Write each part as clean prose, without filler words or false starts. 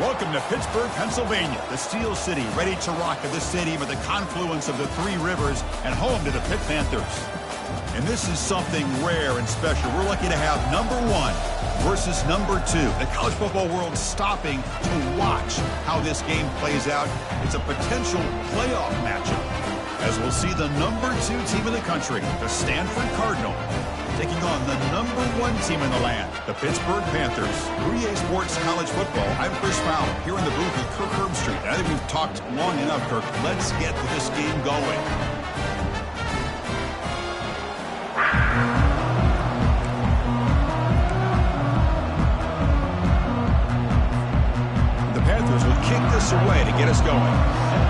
Welcome to Pittsburgh, Pennsylvania, the Steel City, ready to rock at the stadium at the confluence of the three rivers and home to the Pitt Panthers. And this is something rare and special. We're lucky to have number 1 versus number 2. The college football world stopping to watch how this game plays out. It's a potential playoff matchup, as we'll see the number 2 team in the country, the Stanford Cardinal, taking on the number 1 team in the land, the Pittsburgh Panthers. 3A Sports College Football. I'm Chris Fowler, here in the booth with Kirk Herbstreit. I think we've talked long enough, Kirk. Let's get this game going. The Panthers will kick this away to get us going.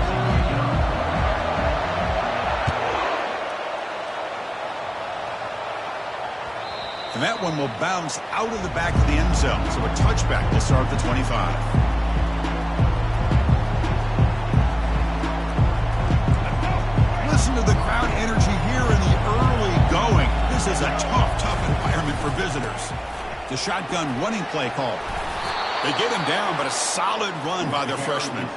And that one will bounce out of the back of the end zone. So a touchback will start at the 25. Listen to the crowd energy here in the early going. This is a tough environment for visitors. The shotgun running play call. They get him down, but a solid run by their freshman.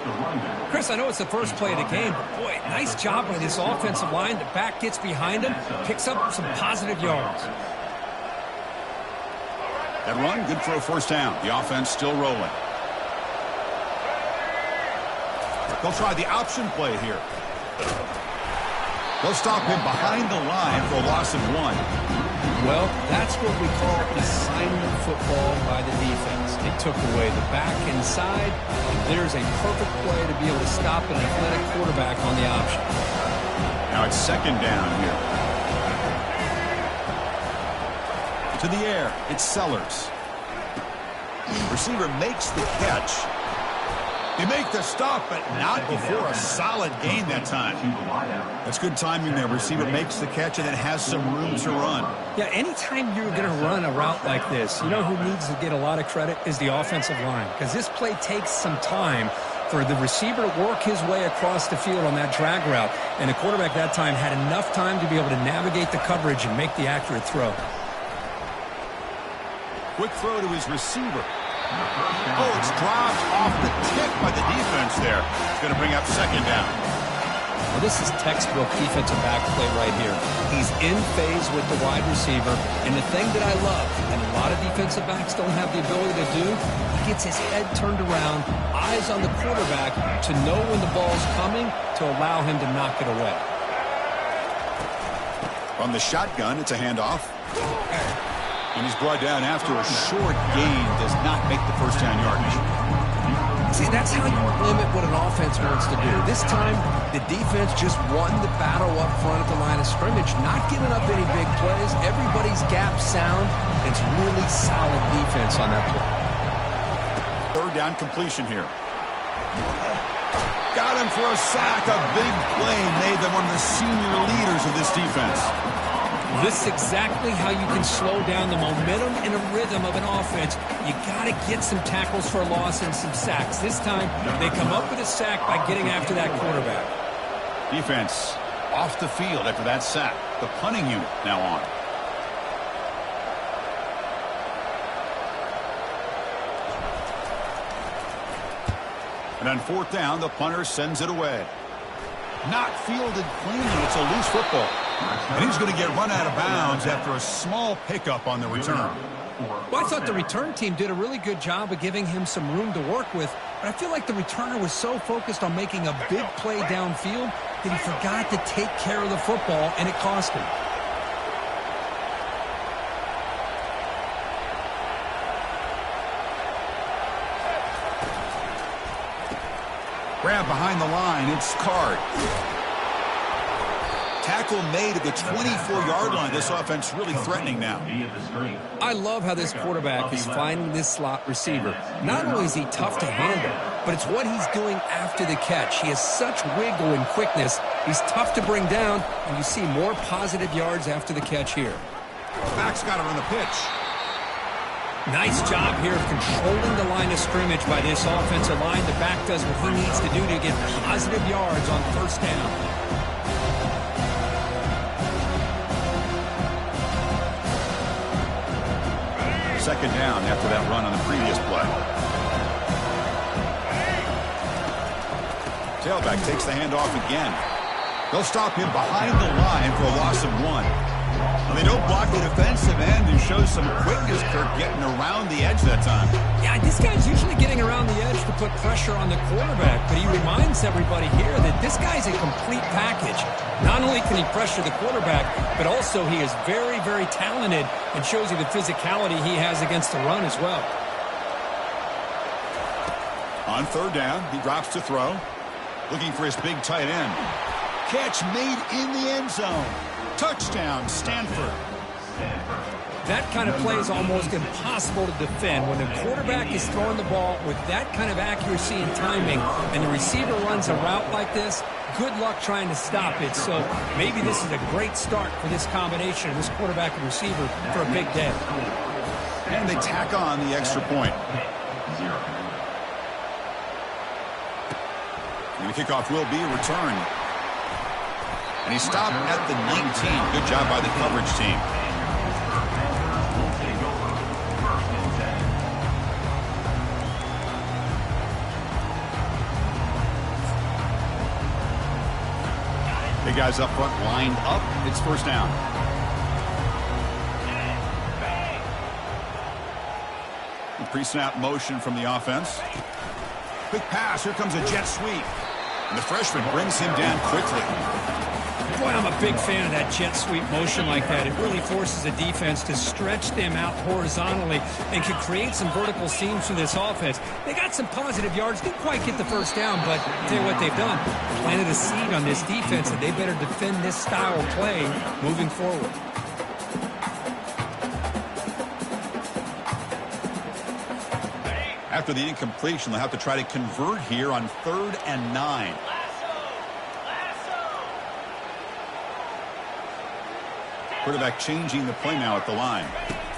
Chris, I know it's the first play of the game, but boy, nice job by this offensive line. The back gets behind him, picks up some positive yards. That run, good for a first down. The offense still rolling. They'll try the option play here. They'll stop him behind the line for a loss of 1. Well, that's what we call assignment football by the defense. They took away the back inside, and there's a perfect play to be able to stop an athletic quarterback on the option. Now it's second down here. To the air, it's Sellers. Receiver makes the catch. They make the stop, but not before a solid gain that time. That's good timing there. Receiver makes the catch and then has some room to run. Yeah, anytime you're going to run a route like this, you know who needs to get a lot of credit is the offensive line, because this play takes some time for the receiver to work his way across the field on that drag route, and the quarterback that time had enough time to be able to navigate the coverage and make the accurate throw. Quick throw to his receiver. Oh, it's dropped off the tip by the defense there. It's going to bring up second down. Well, this is textbook defensive back play right here. He's in phase with the wide receiver, and the thing that I love, and a lot of defensive backs don't have the ability to do, he gets his head turned around, eyes on the quarterback to know when the ball's coming to allow him to knock it away. From the shotgun, it's a handoff. And he's brought down after a short gain, does not make the first down yardage. See, that's how you limit what an offense wants to do. This time, the defense just won the battle up front at the line of scrimmage, not giving up any big plays. Everybody's gap sound. It's really solid defense on that play. Third down completion here. Got him for a sack. A big play made them one of the senior leaders of this defense. This is exactly how you can slow down the momentum and a rhythm of an offense. You got to get some tackles for a loss and some sacks. This time, they come up with a sack by getting after that quarterback. Defense off the field after that sack. The punting unit now on. And on fourth down, the punter sends it away. Not fielded cleanly. It's a loose football. And he's going to get run out of bounds after a small pickup on the return. Well, I thought the return team did a really good job of giving him some room to work with, but I feel like the returner was so focused on making a big play downfield that he forgot to take care of the football, and it cost him. Grab behind the line. It's Card. Tackle made at the 24-yard line. This offense really threatening now. I love how this quarterback is finding this slot receiver. Not only is he tough to handle, but it's what he's doing after the catch. He has such wiggle and quickness. He's tough to bring down, and you see more positive yards after the catch here. Back's got him on the pitch. Nice job here of controlling the line of scrimmage by this offensive line. The back does what he needs to do to get positive yards on first down. Second down after that run on the previous play. Tailback takes the handoff again. They'll stop him behind the line for a loss of 1. Well, they don't block the defensive end and show some quickness, Kirk, getting around the edge that time. Yeah, this guy's usually getting around the edge to put pressure on the quarterback, but he reminds everybody here that this guy's a complete package. Not only can he pressure the quarterback, but also he is very, very talented and shows you the physicality he has against the run as well. On third down, he drops to throw. Looking for his big tight end. Catch made in the end zone. Touchdown, Stanford. That kind of play is almost impossible to defend. When the quarterback is throwing the ball with that kind of accuracy and timing, and the receiver runs a route like this, good luck trying to stop it. So maybe this is a great start for this combination of this quarterback and receiver for a big day. And they tack on the extra point. And the kickoff will be a return. And he stopped at the 19. Good job by the coverage team. The guys up front lined up. It's first down. Pre-snap motion from the offense. Quick pass. Here comes a jet sweep. And the freshman brings him down quickly. Boy, I'm a big fan of that jet sweep motion like that. It really forces the defense to stretch them out horizontally and can create some vertical seams for this offense. They got some positive yards, didn't quite get the first down, but I'll tell you what they've done. Planted a seed on this defense, and they better defend this style of play moving forward. After the incompletion, they'll have to try to convert here on 3rd and 9. Quarterback changing the play now at the line.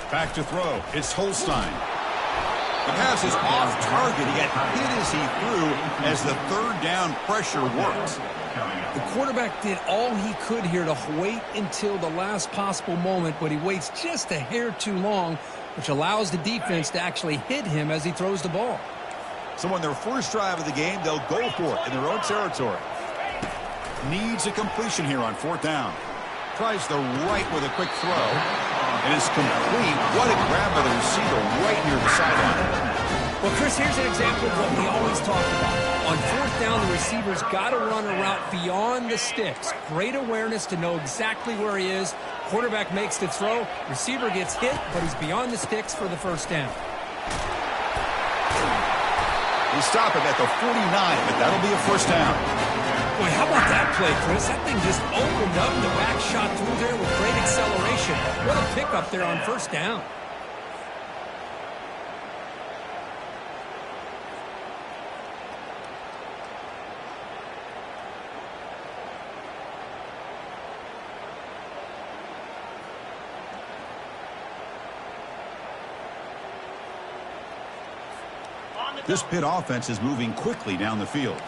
Back to throw. It's Holstein. The pass is off target. He got hit as he threw as the 3rd down pressure works. The quarterback did all he could here to wait until the last possible moment, but he waits just a hair too long, which allows the defense to actually hit him as he throws the ball. So on their first drive of the game, they'll go for it in their own territory. Needs a completion here on 4th down. Tries the right with a quick throw. And it's complete. What a grab by the receiver right near the sideline. Well, Chris, here's an example of what we always talk about. On 4th down, the receiver's got to run a route beyond the sticks. Great awareness to know exactly where he is. Quarterback makes the throw. Receiver gets hit, but he's beyond the sticks for the first down. They stop him at the 49, but that'll be a first down. Boy, how about that play, Chris? That thing just opened up. The back shot through there with great acceleration. What a pickup there on first down. This Pitt offense is moving quickly down the field.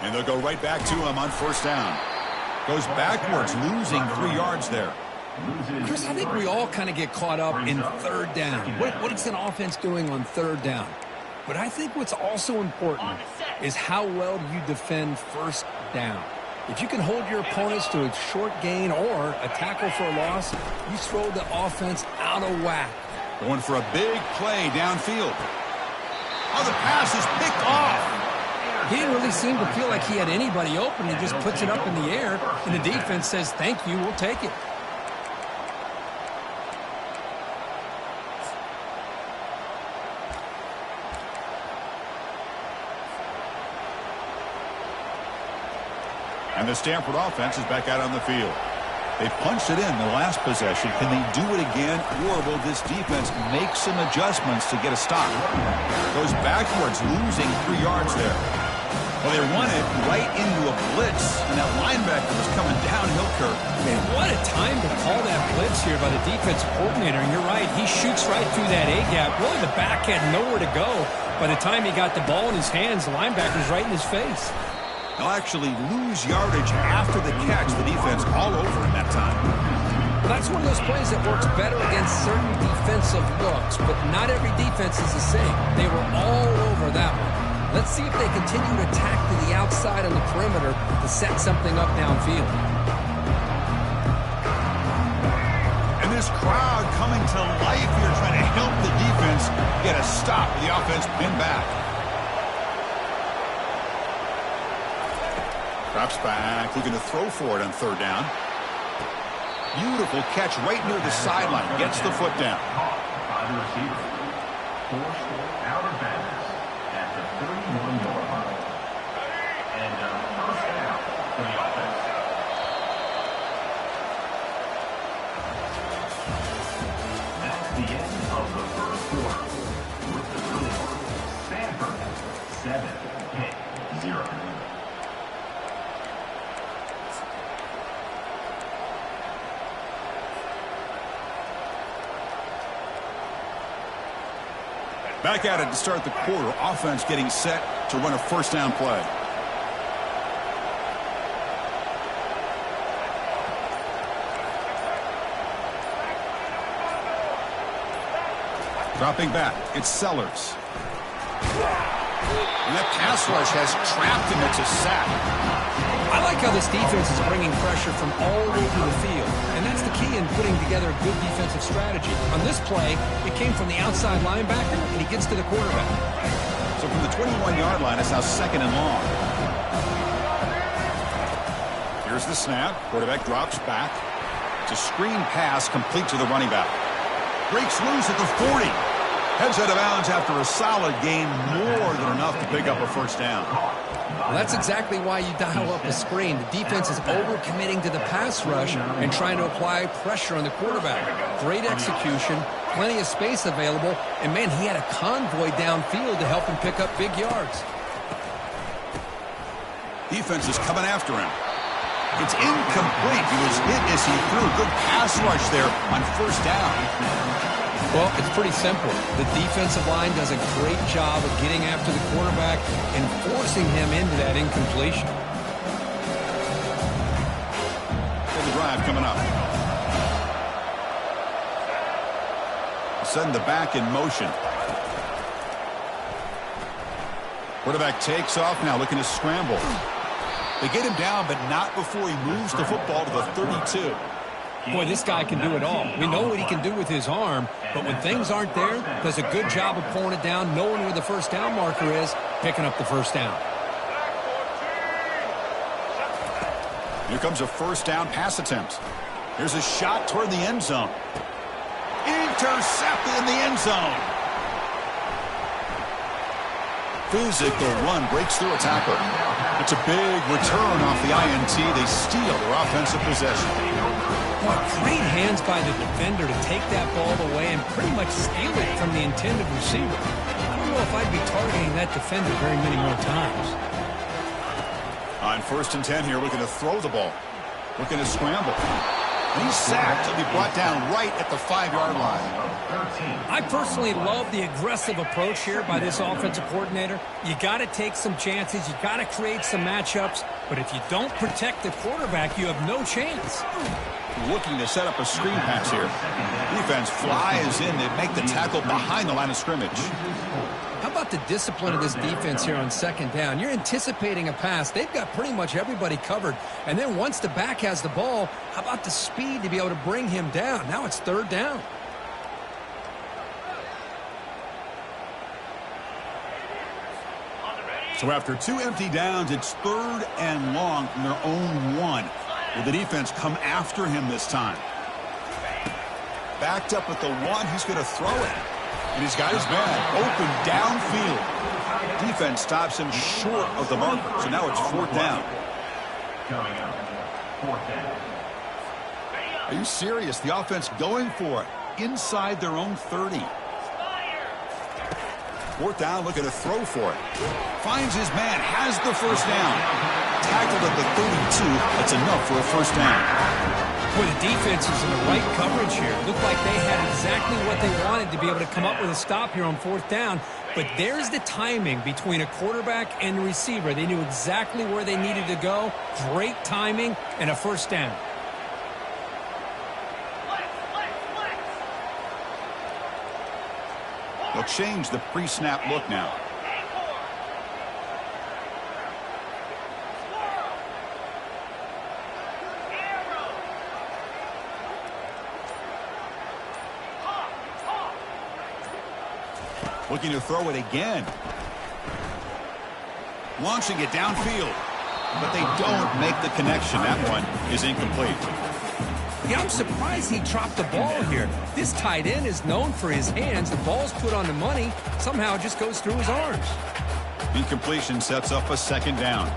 And they'll go right back to him on first down. Goes backwards, losing 3 yards there. Chris, I think we all kind of get caught up in 3rd down. What is an offense doing on 3rd down? But I think what's also important is how well you defend first down. If you can hold your opponents to a short gain or a tackle for a loss, you throw the offense out of whack. Going for a big play downfield. Oh, the pass is picked off. He didn't really seem to feel like he had anybody open. He just puts it up in the air, and the defense says, thank you, we'll take it. And the Stanford offense is back out on the field. They punched it in the last possession. Can they do it again, or will this defense make some adjustments to get a stop? Goes backwards, losing 3 yards there. Well, they run it right into a blitz, and that linebacker was coming downhill, Kirk. Man, what a time to call that blitz here by the defensive coordinator. And you're right, he shoots right through that A-gap. Really, the back had nowhere to go. By the time he got the ball in his hands, the linebacker's right in his face. They'll actually lose yardage after the catch. The defense all over him that time. That's one of those plays that works better against certain defensive looks, but not every defense is the same. They were all over that one. Let's see if they continue to attack to the outside on the perimeter to set something up downfield. And this crowd coming to life here, trying to help the defense get a stop with the offense pinned back. Drops back, looking to throw for it on third down. Beautiful catch right near the sideline. Gets the foot down. By the receiver. Forced out of bounds at the 31-yard line. And first down for the offense. That's the end of the first quarter. With the score, Stanford 7-0. Back at it to start the quarter. Offense getting set to run a first down play. Dropping back, it's Sellers. And that pass rush has trapped him. It's a sack. I like how this defense is bringing pressure from all over the field, and that's the key in putting together a good defensive strategy. On this play, it came from the outside linebacker, and he gets to the quarterback. So from the 21-yard line, it's now second and long. Here's the snap. Quarterback drops back. It's a screen pass complete to the running back. Breaks loose at the 40. Heads out of bounds after a solid gain, more than enough to pick up a first down. Well, that's exactly why you dial up a screen. The defense is over-committing to the pass rush and trying to apply pressure on the quarterback. Great execution, plenty of space available, and, man, he had a convoy downfield to help him pick up big yards. Defense is coming after him. It's incomplete. He was hit as he threw. Good pass rush there on first down. Well, it's pretty simple. The defensive line does a great job of getting after the quarterback and forcing him into that incompletion. The drive coming up. Send the back in motion. Quarterback takes off now, looking to scramble. They get him down, but not before he moves the football to the 32. Boy, this guy can do it all. We know what he can do with his arm, but when things aren't there, does a good job of pulling it down, knowing where the first down marker is, picking up the first down. Here comes a first down pass attempt. Here's a shot toward the end zone. Intercepted in the end zone. Physical run breaks through a tackler. It's a big return off the INT. They steal their offensive possession. Boy, great hands by the defender to take that ball away and pretty much steal it from the intended receiver. I don't know if I'd be targeting that defender very many more times. On first and 10 here, looking to throw the ball. Looking to scramble. And he's sacked. He'll be brought down right at the 5-yard line. I personally love the aggressive approach here by this offensive coordinator. You got to take some chances. You got to create some matchups. But if you don't protect the quarterback, you have no chance. Looking to set up a screen pass here. Defense flies in to make the tackle behind the line of scrimmage. How about the discipline of this defense here on second down? You're anticipating a pass. They've got pretty much everybody covered. And then once the back has the ball, how about the speed to be able to bring him down? Now it's third down. So after two empty downs, it's third and long from their own one. Will the defense come after him this time? Backed up at the one, he's going to throw it. And he's got his man open downfield. Defense stops him short of the marker, so now it's fourth down. Coming up, fourth down. Are you serious? The offense going for it inside their own 30. Fourth down, looking to throw for it. Finds his man, has the first down. Tackled at the 32. That's enough for a first down. Boy, the defense is in the right coverage here. Looked like they had exactly what they wanted to be able to come up with a stop here on fourth down. But there's the timing between a quarterback and the receiver. They knew exactly where they needed to go. Great timing and a first down. They'll change the pre-snap look now. Looking to throw it again. Launching it downfield. But they don't make the connection. That one is incomplete. Yeah, I'm surprised he dropped the ball here. This tight end is known for his hands. The ball's put on the money. Somehow it just goes through his arms. Incompletion sets up a second down.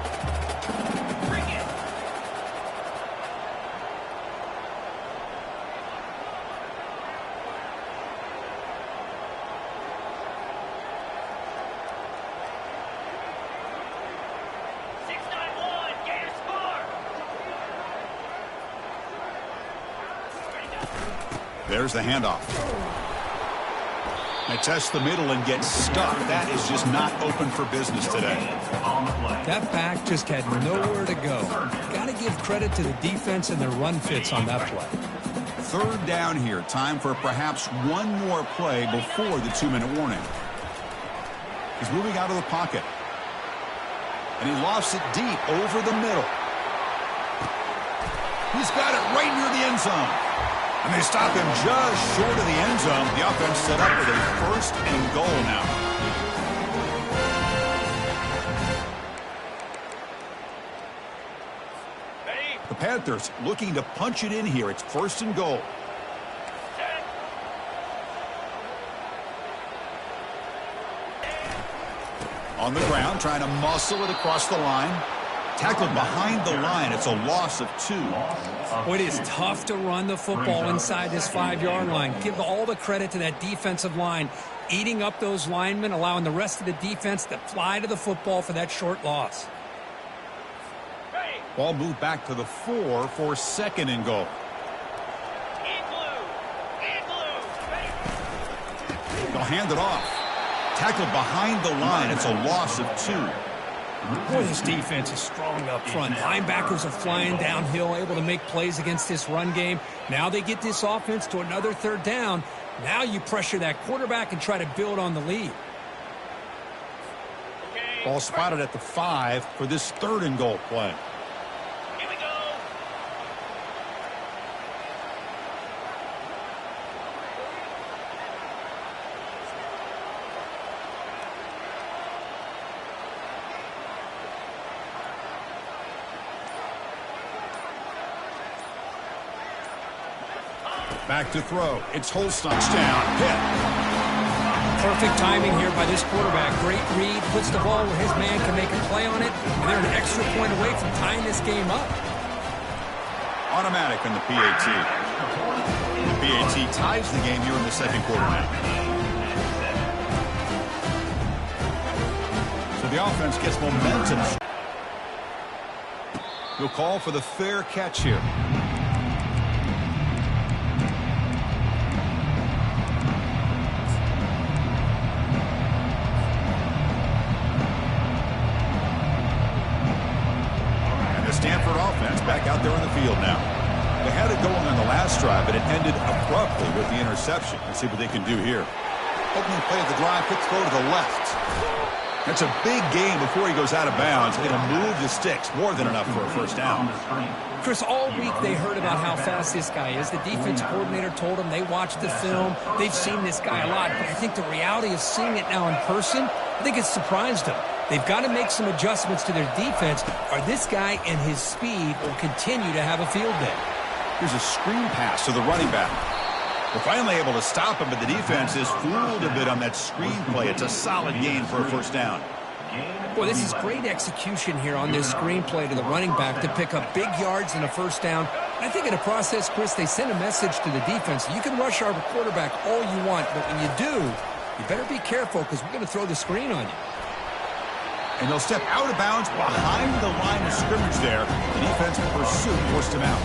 There's the handoff. They test the middle and get stuck. That is just not open for business today. That back just had nowhere to go. Got to give credit to the defense and their run fits on that play. Third down here. Time for perhaps one more play before the 2-minute warning. He's moving out of the pocket. And he lofts it deep over the middle. He's got it right near the end zone. And they stop him just short of the end zone. The offense set up with a 1st and goal now. The Panthers looking to punch it in here. It's 1st and goal. On the ground, trying to muscle it across the line. Tackled behind the line. It's a loss of 2. Boy, it is tough to run the football inside this 5-yard line. Give all the credit to that defensive line, eating up those linemen, allowing the rest of the defense to fly to the football for that short loss. Ball moved back to the 4 for 2nd and goal. They'll hand it off. Tackled behind the line. It's a loss of 2. Boy, this defense is strong up front. Linebackers are flying downhill, able to make plays against this run game. Now they get this offense to another 3rd down. Now you pressure that quarterback and try to build on the lead. Ball spotted at the 5 for this 3rd and goal play. Here we go. Back to throw. It's Holston. Touchdown. Pitt. Perfect timing here by this quarterback. Great read. Puts the ball where his man can make a play on it. And they're an extra point away from tying this game up. Automatic in the PAT. The PAT ties the game here in the 2nd quarter now. So the offense gets momentum. He'll call for the fair catch here. Stanford offense back out there on the field now. They had it going on the last drive, but it ended abruptly with the interception. Let's see what they can do here. Opening play of the drive, quick throw to the left. That's a big gain before he goes out of bounds. It'll move the sticks, more than enough for a 1st down. Chris, all week they heard about how fast this guy is. The defense coordinator told them they watched the film. They've seen this guy a lot, but I think the reality of seeing it now in person, I think it's surprised them. They've got to make some adjustments to their defense, or this guy and his speed will continue to have a field day. Here's a screen pass to the running back. They're finally able to stop him, but the defense is fooled a bit on that screen play. It's a solid gain for a 1st down. Boy, this is great execution here on this screen play to the running back to pick up big yards and a 1st down. I think in the process, Chris, they send a message to the defense. You can rush our quarterback all you want, but when you do, you better be careful because we're going to throw the screen on you. And they'll step out of bounds behind the line of scrimmage there. The defense in pursuit forced him out.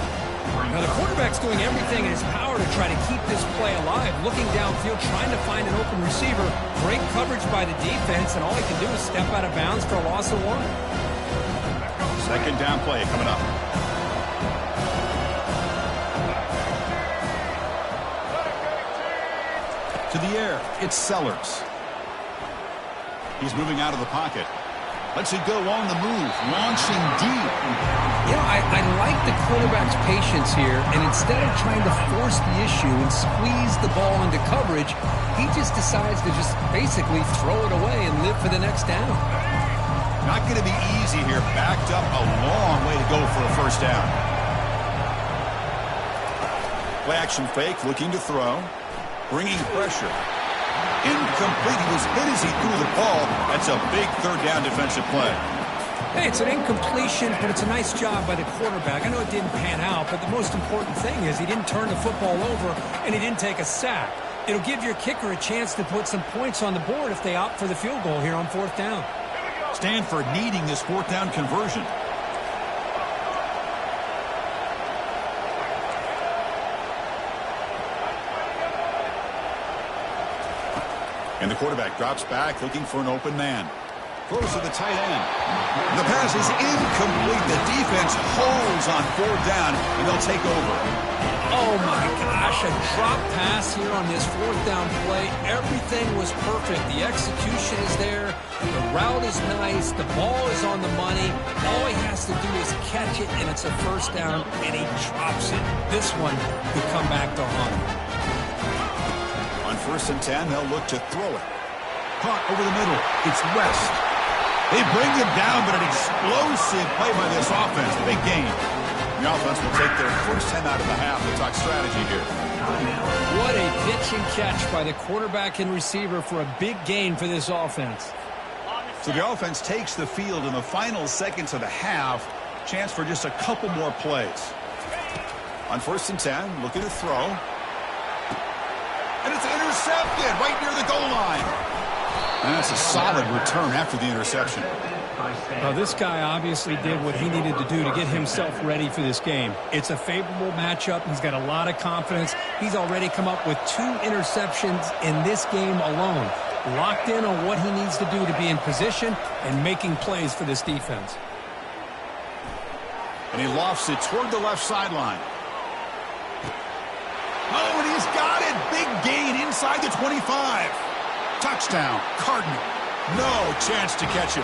Now, the quarterback's doing everything in his power to try to keep this play alive, looking downfield, trying to find an open receiver. Great coverage by the defense, and all he can do is step out of bounds for a loss of 1. 2nd down play coming up. To the air, it's Sellers. He's moving out of the pocket. Lets it go on the move, launching deep. You know, I like the quarterback's patience here, and instead of trying to force the issue and squeeze the ball into coverage, he just decides to just basically throw it away and live for the next down. Not going to be easy here. Backed up a long way to go for a first down. Play action fake, looking to throw. Bringing pressure. Incomplete. He was hit as he threw the ball. That's a big third down defensive play. Hey, it's an incompletion, but it's a nice job by the quarterback. I know it didn't pan out, but the most important thing is he didn't turn the football over and he didn't take a sack. It'll give your kicker a chance to put some points on the board if they opt for the field goal here on fourth down. Stanford needing this fourth down conversion. And the quarterback drops back, looking for an open man. Throws to the tight end. The pass is incomplete. The defense holds on fourth down, and they'll take over. Oh, my gosh, a drop pass here on this fourth down play. Everything was perfect. The execution is there. The route is nice. The ball is on the money. All he has to do is catch it, and it's a first down, and he drops it. This one could come back to haunt him. On 1st and 10, they'll look to throw it. Caught over the middle. It's West. They bring him down, but an explosive play by this offense. Big game. The offense will take their first 10 out of the half. We'll talk strategy here. What a pitch and catch by the quarterback and receiver for a big gain for this offense. So the offense takes the field in the final seconds of the half. Chance for just a couple more plays. On 1st and 10, looking to throw. And it's intercepted right near the goal line. And that's a solid return after the interception. Well, this guy obviously did what he needed to do to get himself ready for this game. It's a favorable matchup. He's got a lot of confidence. He's already come up with 2 interceptions in this game alone. Locked in on what he needs to do to be in position and making plays for this defense. And he lofts it toward the left sideline. Oh, and he's got it. Big gain inside the 25. Touchdown, Cardinal. No chance to catch him.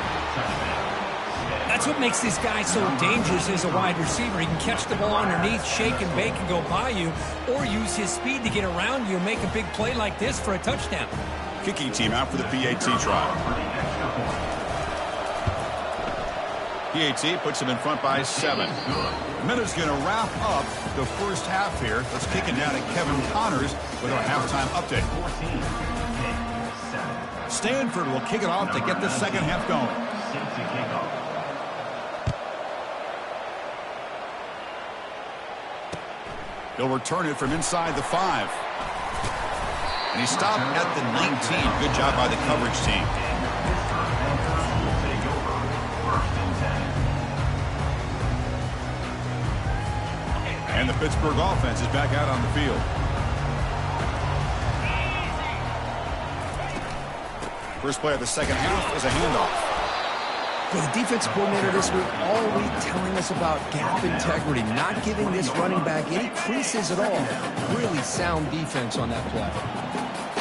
That's what makes this guy so dangerous as a wide receiver. He can catch the ball underneath, shake and bake and go by you, or use his speed to get around you and make a big play like this for a touchdown. Kicking team out for the PAT trial. PAT puts him in front by 7. Minutes going to wrap up the first half here. Let's kick it down to Kevin Connors with our halftime update. Stanford will kick it off to get the second half going. He'll return it from inside the 5. And he stopped at the 19. Good job by the coverage team. And the Pittsburgh offense is back out on the field. First play of the second half is a handoff. Well, the defensive coordinator this week all week telling us about gap integrity, not giving this running back any creases at all. Really sound defense on that play.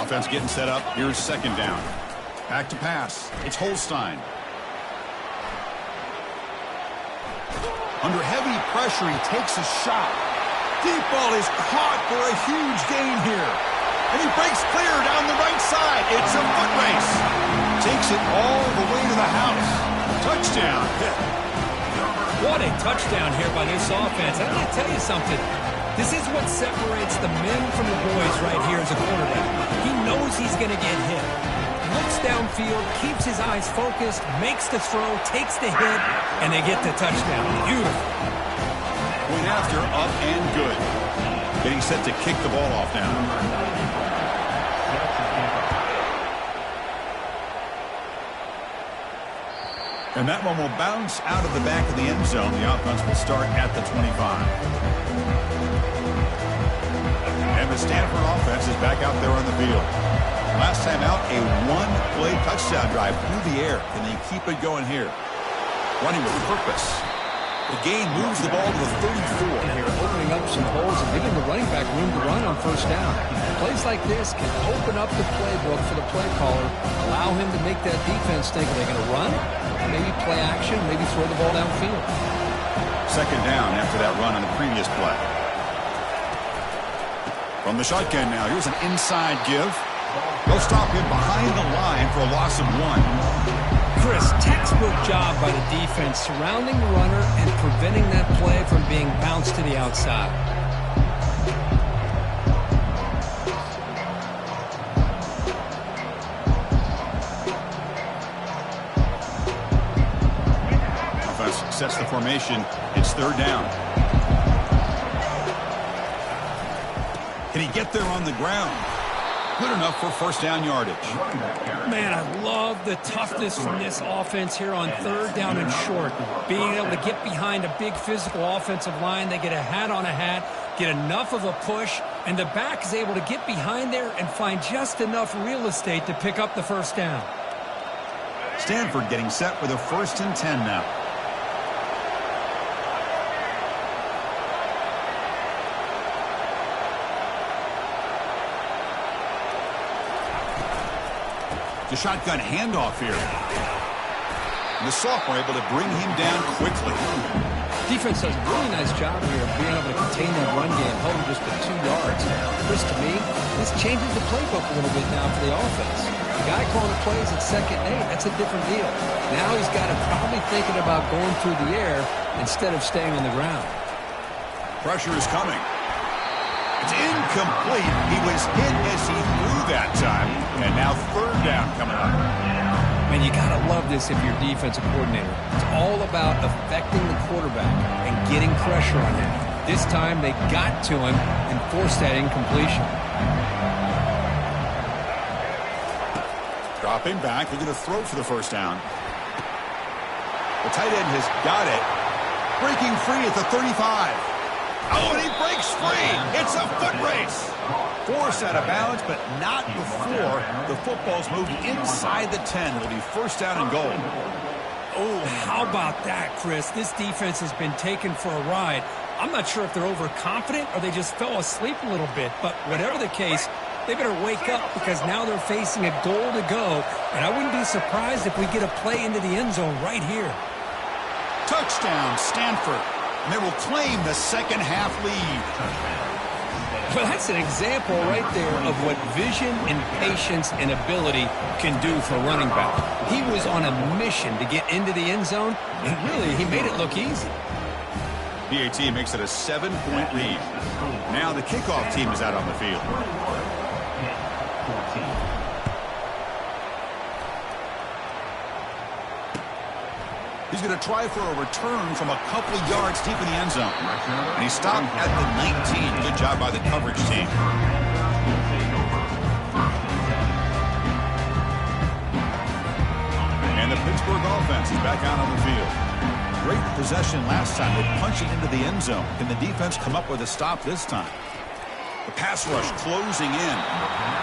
Offense getting set up. Here's second down. Back to pass. It's Holstein. Under heavy pressure, he takes a shot. Deep ball is caught for a huge gain here. And he breaks clear down the right side. It's a foot race. Takes it all the way to the house. Touchdown. What a touchdown here by this offense. I'm going to tell you something. This is what separates the men from the boys right here as a quarterback. He knows he's going to get hit. Looks downfield, keeps his eyes focused, makes the throw, takes the hit, and they get the touchdown. Beautiful. Point after, up and good. Getting set to kick the ball off now. And that one will bounce out of the back of the end zone. The offense will start at the 25. And the Stanford offense is back out there on the field. Last time out, a one-play touchdown drive through the air. Can they keep it going here? Running with purpose. The gain moves the ball to the 34. Here, opening up some holes and giving the running back room to run on first down. Plays like this can open up the playbook for the play caller, allow him to make that defense think, are they going to run? Maybe play action, maybe throw the ball downfield. Second down after that run on the previous play. From the shotgun now, here's an inside give. They'll stop him behind the line for a loss of 1. Chris, textbook job by the defense surrounding the runner and preventing that play from being bounced to the outside. Offense sets the formation. It's third down. Can he get there on the ground? Good enough for first down yardage. Man, I love the toughness from this offense here on third down and short. Being able to get behind a big physical offensive line. They get a hat on a hat, get enough of a push, and the back is able to get behind there and find just enough real estate to pick up the first down. Stanford getting set with a 1st and 10 now. The shotgun handoff here. And the sophomore able to bring him down quickly. Defense does a really nice job here of being able to contain that run game, held him just to 2 yards. Chris, to me, this changes the playbook a little bit now for the offense. The guy calling the plays at 2nd and 8, that's a different deal. Now he's got to probably thinking about going through the air instead of staying on the ground. Pressure is coming. It's incomplete. He was hit as he threw that time. And now third down coming up. Man, you got to love this if you're a defensive coordinator. It's all about affecting the quarterback and getting pressure on him. This time they got to him and forced that incompletion. Dropping back. They're going to throw for the first down. The tight end has got it. Breaking free at the 35. Oh, and he breaks free. It's a foot race. Forced out of bounds, but not before the football's moved inside the 10. It'll be first down and goal. Oh, how about that, Chris? This defense has been taken for a ride. I'm not sure if they're overconfident or they just fell asleep a little bit, but whatever the case, they better wake up because now they're facing a goal to go, and I wouldn't be surprised if we get a play into the end zone right here. Touchdown, Stanford. And they will claim the second half lead. Well, that's an example right there of what vision and patience and ability can do for a running back. He was on a mission to get into the end zone, and really, he made it look easy. PAT makes it a 7-point lead. Now the kickoff team is out on the field. He's going to try for a return from a couple of yards deep in the end zone. And he stopped at the 19. Good job by the coverage team. And the Pittsburgh offense is back out on the field. Great possession last time. They punched it into the end zone. Can the defense come up with a stop this time? The pass rush closing in.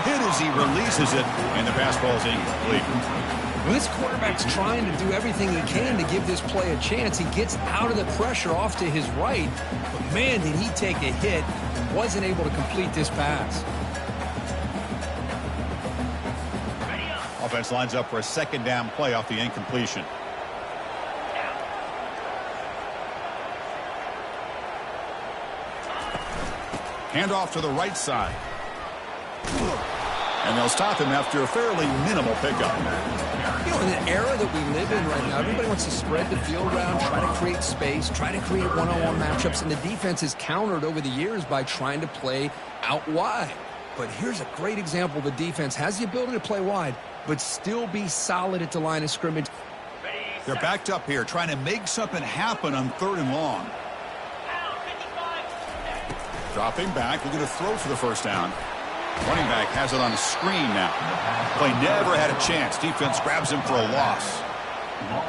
Hit as he releases it, and the pass ball is incomplete. When this quarterback's trying to do everything he can to give this play a chance, he gets out of the pressure off to his right. But, man, did he take a hit and wasn't able to complete this pass. Offense lines up for a second down play off the incompletion. Handoff to the right side. And they'll stop him after a fairly minimal pickup. You know, in the era that we live in right now, everybody wants to spread the field around, try to create space, try to create one-on-one matchups, and the defense is countered over the years by trying to play out wide. But here's a great example. The defense has the ability to play wide, but still be solid at the line of scrimmage. They're backed up here, trying to make something happen on 3rd and long. Dropping back, they're going to throw for the first down. Running back has it on a screen now. Play never had a chance. Defense grabs him for a loss.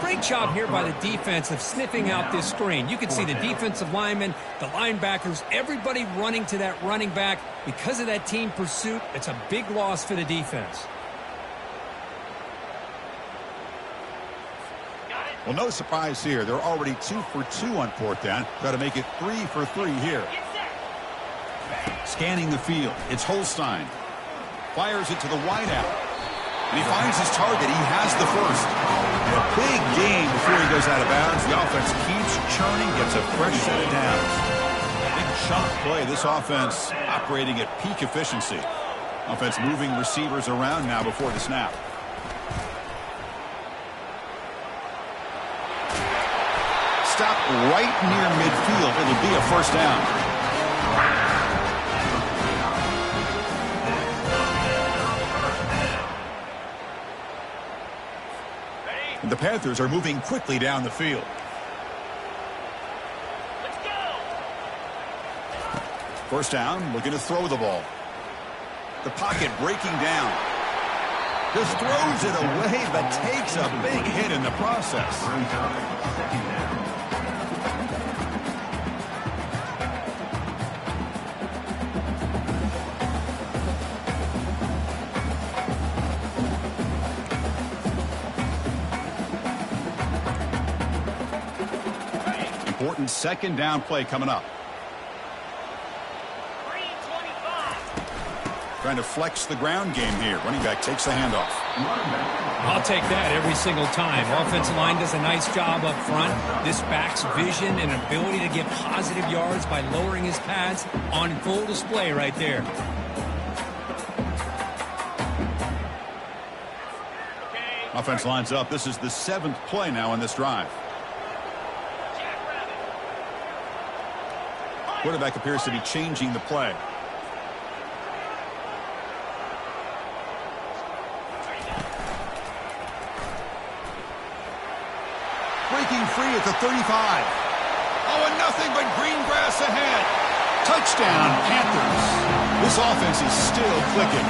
Great job here by the defense of sniffing out this screen. You can see the defensive linemen, the linebackers, everybody running to that running back. Because of that team pursuit, it's a big loss for the defense. Well, no surprise here. They're already 2 for 2 on 4th down. Got to make it 3 for 3 here. Scanning the field. It's Holstein. Fires it to the wideout. And he finds his target. He has the first. And a big gain before he goes out of bounds. The offense keeps churning, gets a fresh set of downs. Big chunk play. This offense operating at peak efficiency. Offense moving receivers around now before the snap. Stop right near midfield. It'll be a first down. And the Panthers are moving quickly down the field. Let's go. First down, looking to throw the ball. The pocket breaking down. Just throws it away, but takes a big hit in the process. Important second down play coming up. Trying to flex the ground game here. Running back takes the handoff. I'll take that every single time. Offensive line does a nice job up front. This back's vision and ability to get positive yards by lowering his pads on full display right there. Offense lines up. This is the 7th play now in this drive. Quarterback appears to be changing the play. Breaking free at the 35. Oh, and nothing but green grass ahead. Touchdown, Panthers. This offense is still clicking.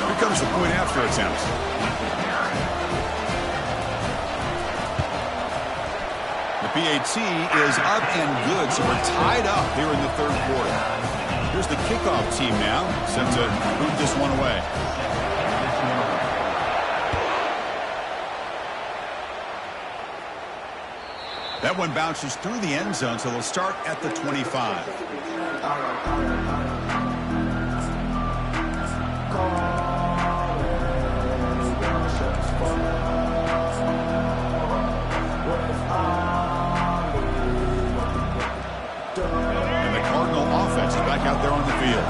Here comes the point after attempt. The PAT is up and good, so we're tied up here in the 3rd quarter. Here's the kickoff team now, set to boot this one away. That one bounces through the end zone, so they'll start at the 25. And the Cardinal offense is back out there on the field.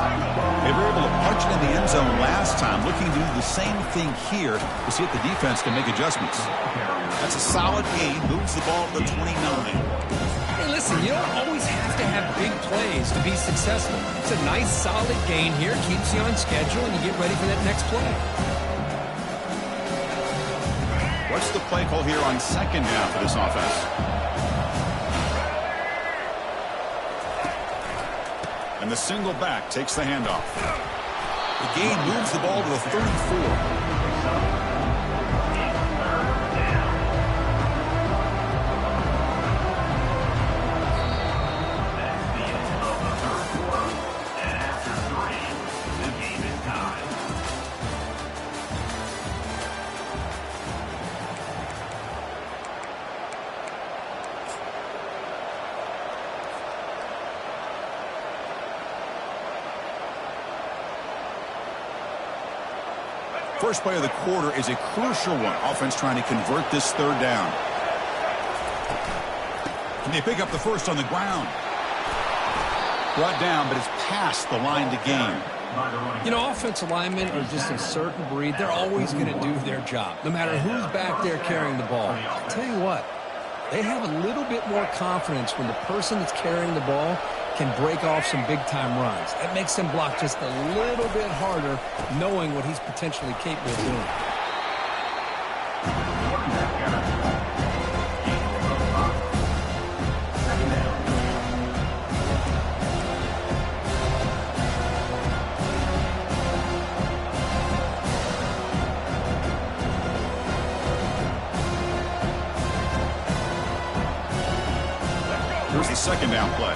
They were able to punch it in the end zone last time, looking to do the same thing here to see if the defense can make adjustments. That's a solid gain, moves the ball to the 29. Hey, listen, you don't always have to have big plays to be successful. It's a nice, solid gain here, keeps you on schedule, and you get ready for that next play. What's the play call here on 2nd down for this offense? And the single back takes the handoff. The gain moves the ball to the 34. First play of the quarter is a crucial one. Offense trying to convert this 3rd down. Can they pick up the first on the ground? Brought down, but it's past the line to gain. You know, offensive linemen are just a certain breed. They're always going to do their job, no matter who's back there carrying the ball. I'll tell you what, they have a little bit more confidence when the person that's carrying the ball can break off some big-time runs. That makes them block just a little bit harder, knowing what he's potentially capable of doing. Here's the 2nd down play.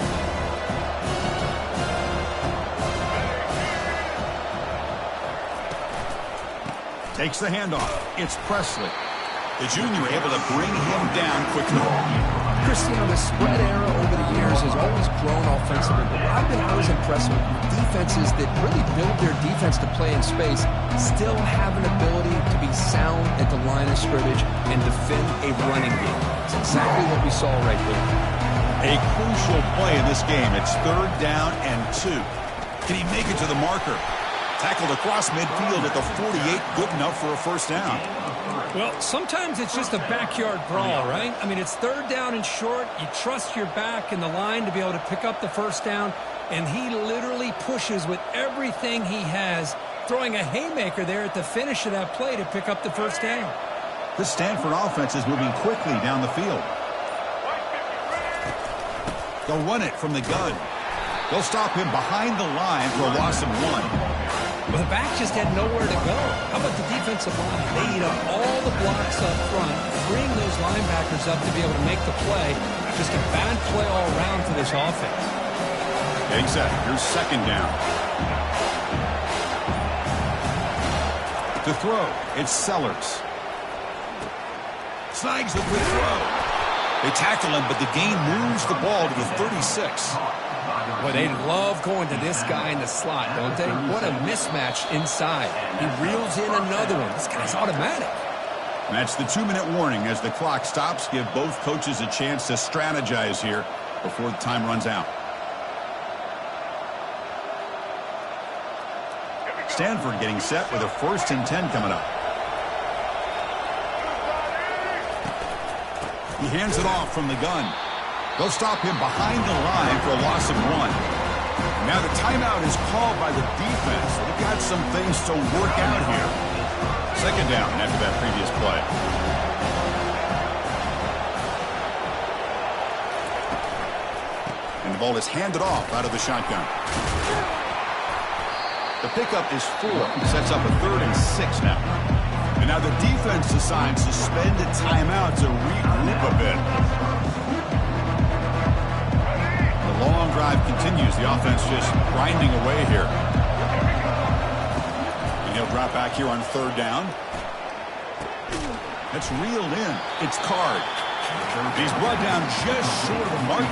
Takes the handoff. It's Presley. The junior able to bring him down quickly. Cristiano, the spread era over the years has always grown offensively, but what I've been always impressed with defenses that really build their defense to play in space still have an ability to be sound at the line of scrimmage and defend a running game. It's exactly what we saw right there. A crucial play in this game. It's 3rd down and 2. Can he make it to the marker? Tackled across midfield at the 48. Good enough for a first down. Well, sometimes it's just a backyard brawl, right? I mean, it's 3rd down and short. You trust your back and the line to be able to pick up the first down, and he literally pushes with everything he has, throwing a haymaker there at the finish of that play to pick up the first down. This Stanford offense is moving quickly down the field. They'll run it from the gun. They'll stop him behind the line for a loss of 1. Well, the back just had nowhere to go. How about the defensive line? They eat up all the blocks up front, freeing those linebackers up to be able to make the play. Just a bad play all around for this offense. Exactly. Here's 2nd down. To throw, it's Sellers. Snags the quick throw. They tackle him, but the gain moves the ball to the 36. Boy, they love going to this guy in the slot, don't they? What a mismatch inside. He reels in another one. This guy's automatic. And that's the 2-minute warning as the clock stops. Give both coaches a chance to strategize here before the time runs out. Stanford getting set with a 1st and 10 coming up. He hands it off from the gun. They'll stop him behind the line for a loss of 1. Now the timeout is called by the defense. They've got some things to work out here. 2nd down after that previous play. And the ball is handed off out of the shotgun. The pickup is 4. Sets up a 3rd and 6 now. And now the defense decides to spend a timeout to regroup a bit. The long drive continues. The offense just grinding away here. And he'll drop back here on 3rd down. That's reeled in. It's Card. He's brought down just short of the mark.